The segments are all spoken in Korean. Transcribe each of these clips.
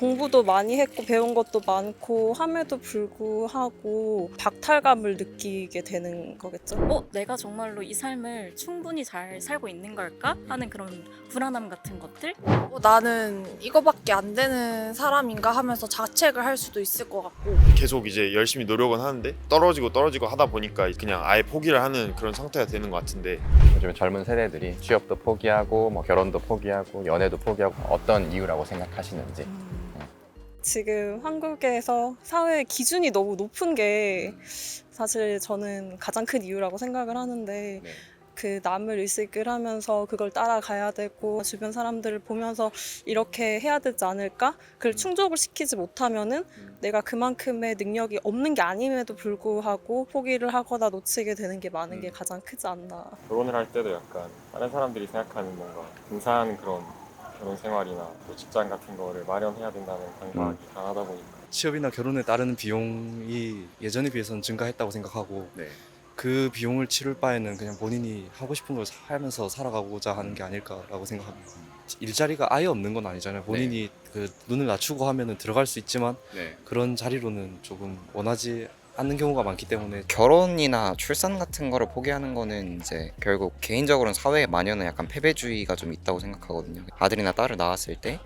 공부도 많이 했고 배운 것도 많고 함에도 불구하고 박탈감을 느끼게 되는 거겠죠. 내가 정말로 이 삶을 충분히 잘 살고 있는 걸까? 하는 그런 불안함 같은 것들? 나는 이거밖에 안 되는 사람인가 하면서 자책을 할 수도 있을 것 같고. 계속 이제 열심히 노력은 하는데 떨어지고 하다 보니까 그냥 아예 포기를 하는 그런 상태가 되는 것 같은데, 요즘 젊은 세대들이 취업도 포기하고 뭐 결혼도 포기하고 연애도 포기하고 어떤 이유라고 생각하시는지. 지금 한국에서 사회 기준이 너무 높은 게 사실 저는 가장 큰 이유라고 생각을 하는데, 그 남을 의식을 하면서 그걸 따라가야 되고 주변 사람들을 보면서 이렇게 해야 되지 않을까? 그걸 충족을 시키지 못하면은 내가 그만큼의 능력이 없는 게 아님에도 불구하고 포기를 하거나 놓치게 되는 게 많은 게 가장 크지 않나. 결혼을 할 때도 약간 다른 사람들이 생각하는 뭔가 근사한 그런 결혼 생활이나 또 직장 같은 거를 마련해야 된다는 강박이 강하다 보니까 취업이나 결혼에 따르는 비용이 예전에 비해서는 증가했다고 생각하고, 그 비용을 치를 바에는 그냥 본인이 하고 싶은 걸 하면서 살아가고자 하는 게 아닐까라고 생각합니다. 일자리가 아예 없는 건 아니잖아요. 본인이 그 눈을 낮추고 하면은 들어갈 수 있지만 그런 자리로는 조금 원하지 않는 경우가 많기 때문에. 결혼이나 출산 같은 거를 포기하는 거는 이제 결국 개인적으로는 사회에 만연한 약간 패배주의가 좀 있다고 생각하거든요. 아들이나 딸을 낳았을 때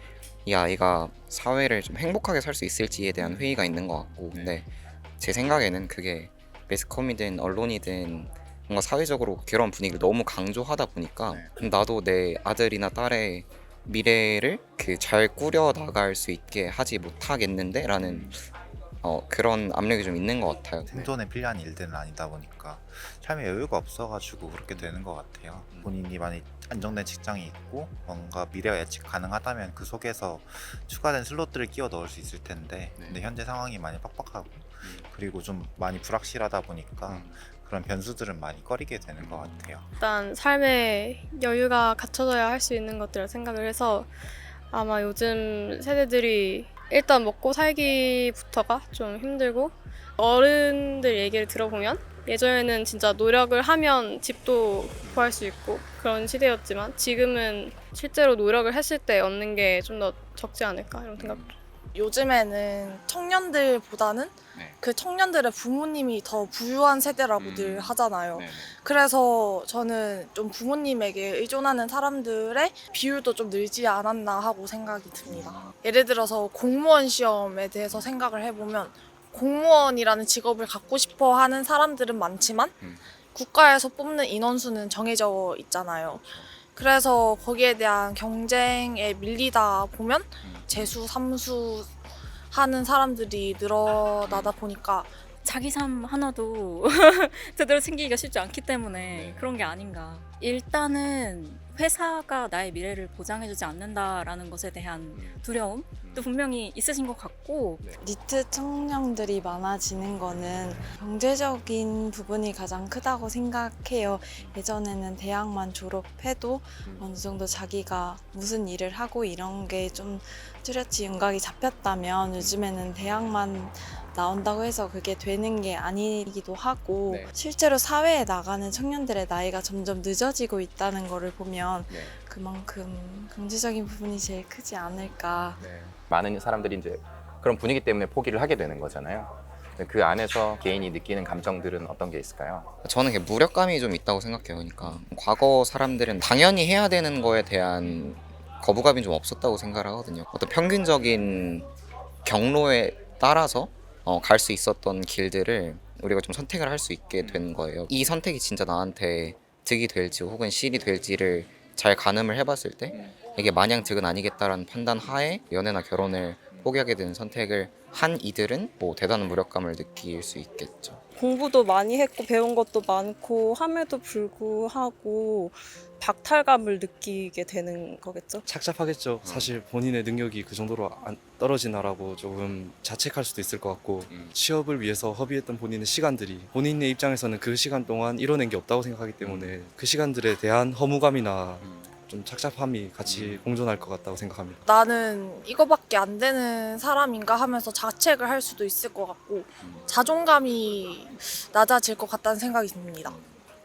이 아이가 사회를 좀 행복하게 살 수 있을지에 대한 회의가 있는 것 같고, 근데 제 생각에는 그게 매스컴이든 언론이든 뭔가 사회적으로 그런 분위기를 너무 강조하다 보니까 나도 내 아들이나 딸의 미래를 잘 꾸려 나갈 수 있게 하지 못하겠는데? 라는 그런 압력이 좀 있는 것 같아요. 생존에 필요한 일들은 아니다 보니까 삶에 여유가 없어가지고 그렇게 되는 것 같아요. 본인이 많이 안정된 직장이 있고 뭔가 미래가 예측 가능하다면 그 속에서 추가된 슬롯들을 끼워 넣을 수 있을 텐데, 근데 현재 상황이 많이 빡빡하고 그리고 좀 많이 불확실하다 보니까 그런 변수들은 많이 꺼리게 되는 것 같아요. 일단 삶에 여유가 갖춰져야 할 수 있는 것들을 생각을 해서 아마 요즘 세대들이 일단 먹고 살기부터가 좀 힘들고, 어른들 얘기를 들어보면 예전에는 진짜 노력을 하면 집도 구할 수 있고 그런 시대였지만 지금은 실제로 노력을 했을 때 얻는 게 좀 더 적지 않을까 이런 생각. 요즘에는 청년들보다는 그 청년들의 부모님이 더 부유한 세대라고들 하잖아요. 그래서 저는 좀 부모님에게 의존하는 사람들의 비율도 좀 늘지 않았나 하고 생각이 듭니다. 예를 들어서 공무원 시험에 대해서 생각을 해보면 공무원이라는 직업을 갖고 싶어 하는 사람들은 많지만 국가에서 뽑는 인원수는 정해져 있잖아요. 그래서 거기에 대한 경쟁에 밀리다 보면 재수, 삼수 하는 사람들이 늘어나다 보니까 자기 삶 하나도 제대로 챙기기가 쉽지 않기 때문에 그런 게 아닌가. 일단은 회사가 나의 미래를 보장해주지 않는다라는 것에 대한 두려움도 분명히 있으신 것 같고, 니트 청년들이 많아지는 거는 경제적인 부분이 가장 크다고 생각해요. 예전에는 대학만 졸업해도 어느 정도 자기가 무슨 일을 하고 이런 게 좀 뚜렷이 윤곽이 잡혔다면, 요즘에는 대학만 나온다고 해서 그게 되는 게 아니기도 하고, 실제로 사회에 나가는 청년들의 나이가 점점 늦어지고 있다는 거를 보면 그만큼 경제적인 부분이 제일 크지 않을까. 많은 사람들이 이제 그런 분위기 때문에 포기를 하게 되는 거잖아요. 그 안에서 개인이 느끼는 감정들은 어떤 게 있을까요? 저는 그게 무력감이 좀 있다고 생각해요. 그러니까 과거 사람들은 당연히 해야 되는 거에 대한 거부감이 좀 없었다고 생각을 하거든요. 어떤 평균적인 경로에 따라서 갈 수 있었던 길들을 우리가 좀 선택을 할 수 있게 된 거예요. 이 선택이 진짜 나한테 득이 될지 혹은 실이 될지를 잘 가늠을 해봤을 때 이게 마냥 득은 아니겠다라는 판단 하에 연애나 결혼을 포기하게 되는 선택을 한 이들은 뭐 대단한 무력감을 느낄 수 있겠죠. 공부도 많이 했고 배운 것도 많고 함에도 불구하고 박탈감을 느끼게 되는 거겠죠. 착잡하겠죠. 사실 본인의 능력이 그 정도로 안 떨어지나라고 조금 자책할 수도 있을 것 같고, 취업을 위해서 허비했던 본인의 시간들이 본인의 입장에서는 그 시간 동안 이뤄낸 게 없다고 생각하기 때문에 그 시간들에 대한 허무감이나 좀 착잡함이 같이 공존할 것 같다고 생각합니다. 나는 이거밖에 안 되는 사람인가 하면서 자책을 할 수도 있을 것 같고, 자존감이 낮아질 것 같다는 생각이 듭니다.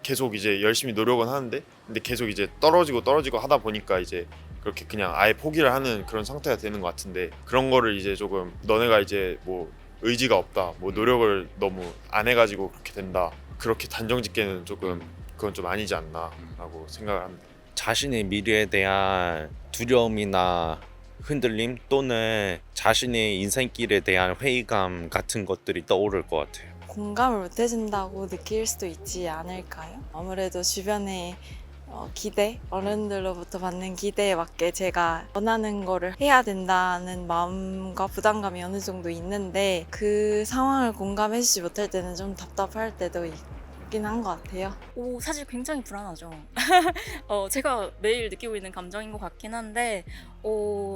계속 이제 열심히 노력은 하는데 근데 계속 이제 떨어지고 하다 보니까 이제 그렇게 그냥 아예 포기를 하는 그런 상태가 되는 것 같은데, 그런 거를 이제 조금 너네가 이제 뭐 의지가 없다, 뭐 노력을 너무 안 해가지고 그렇게 된다, 그렇게 단정짓기는 조금 그건 좀 아니지 않나라고 생각을 합니다. 자신의 미래에 대한 두려움이나 흔들림 또는 자신의 인생길에 대한 회의감 같은 것들이 떠오를 것 같아요. 공감을 못 해준다고 느낄 수도 있지 않을까요? 아무래도 주변의 기대, 어른들로부터 받는 기대에 맞게 제가 원하는 거를 해야 된다는 마음과 부담감이 어느 정도 있는데, 그 상황을 공감해주지 못할 때는 좀 답답할 때도 있긴 한 것 같아요. 사실 굉장히 불안하죠. 제가 매일 느끼고 있는 감정인 것 같긴 한데,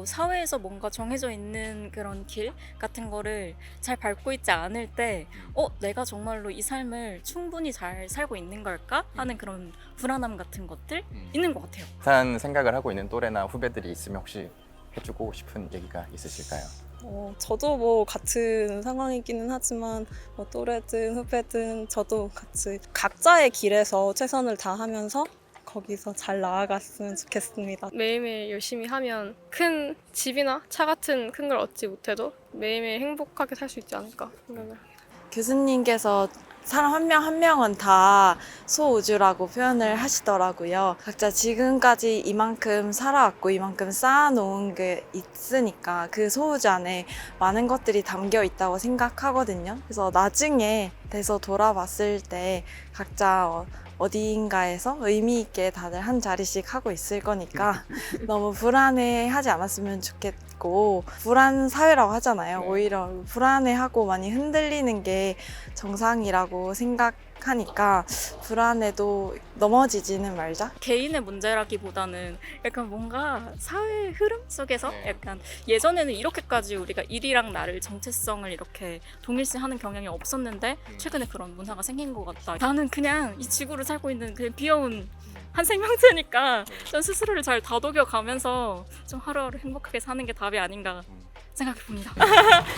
사회에서 뭔가 정해져 있는 그런 길 같은 거를 잘 밟고 있지 않을 때, 내가 정말로 이 삶을 충분히 잘 살고 있는 걸까? 하는 그런 불안함 같은 것들 있는 것 같아요. 비슷한 생각을 하고 있는 또래나 후배들이 있으면 혹시 해주고 싶은 얘기가 있으실까요? 저도 뭐 같은 상황이기는 하지만 뭐 또래든 후배든 저도 같이 각자의 길에서 최선을 다하면서 거기서 잘 나아갔으면 좋겠습니다. 매일매일 열심히 하면 큰 집이나 차 같은 큰 걸 얻지 못해도 매일매일 행복하게 살 수 있지 않을까 생각을 합니다. 교수님께서 사람 한 명 한 명은 다 소우주라고 표현을 하시더라고요. 각자 지금까지 이만큼 살아왔고 이만큼 쌓아놓은 게 있으니까 그 소우주 안에 많은 것들이 담겨 있다고 생각하거든요. 그래서 나중에 돼서 돌아봤을 때 각자 어디인가에서 의미 있게 다들 한 자리씩 하고 있을 거니까 너무 불안해하지 않았으면 좋겠고, 불안 사회라고 하잖아요. 오히려 불안해하고 많이 흔들리는 게 정상이라고 생각하니까 불안해도 넘어지지는 말자. 개인의 문제라기보다는 약간 뭔가 사회 흐름 속에서 약간 예전에는 이렇게까지 우리가 일이랑 나를 정체성을 이렇게 동일시하는 경향이 없었는데 최근에 그런 문화가 생긴 것 같다. 나는 그냥 이 지구를 살고 있는 그냥 귀여운 한 생명체니까 좀 스스로를 잘 다독여 가면서 좀 하루하루 행복하게 사는 게 답이 아닌가 생각해 봅니다.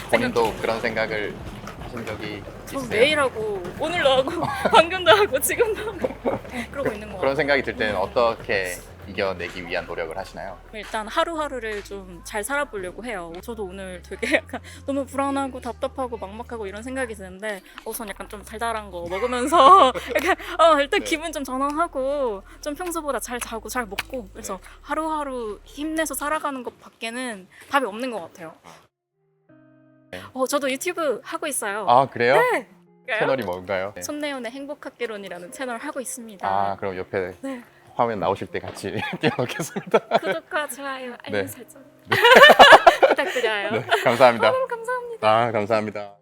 본인도 그런 생각을 하신 적이 전 있어요? 매일 하고 오늘도 하고 방금도 하고 지금도 하고 그러고 있는 것 같아요. 그런 생각이 들 때는 어떻게 이겨내기 위한 노력을 하시나요? 일단 하루하루를 좀 잘 살아보려고 해요. 저도 오늘 되게 약간 너무 불안하고 답답하고 막막하고 이런 생각이 드는데 우선 약간 좀 달달한 거 먹으면서 약간 일단 기분 좀 전환하고 좀 평소보다 잘 자고 잘 먹고 그래서 하루하루 힘내서 살아가는 것 밖에는 답이 없는 것 같아요. 저도 유튜브 하고 있어요. 아 그래요? 네. 채널이 뭔가요? 네. 손내연의 행복학개론이라는 채널 하고 있습니다. 아 그럼 옆에 네. 화면 나오실 때 같이 띄워놓겠습니다. 구독과 좋아요, 알림 네. 설정 부탁드려요. 네, 감사합니다. 너무 감사합니다. 아 감사합니다.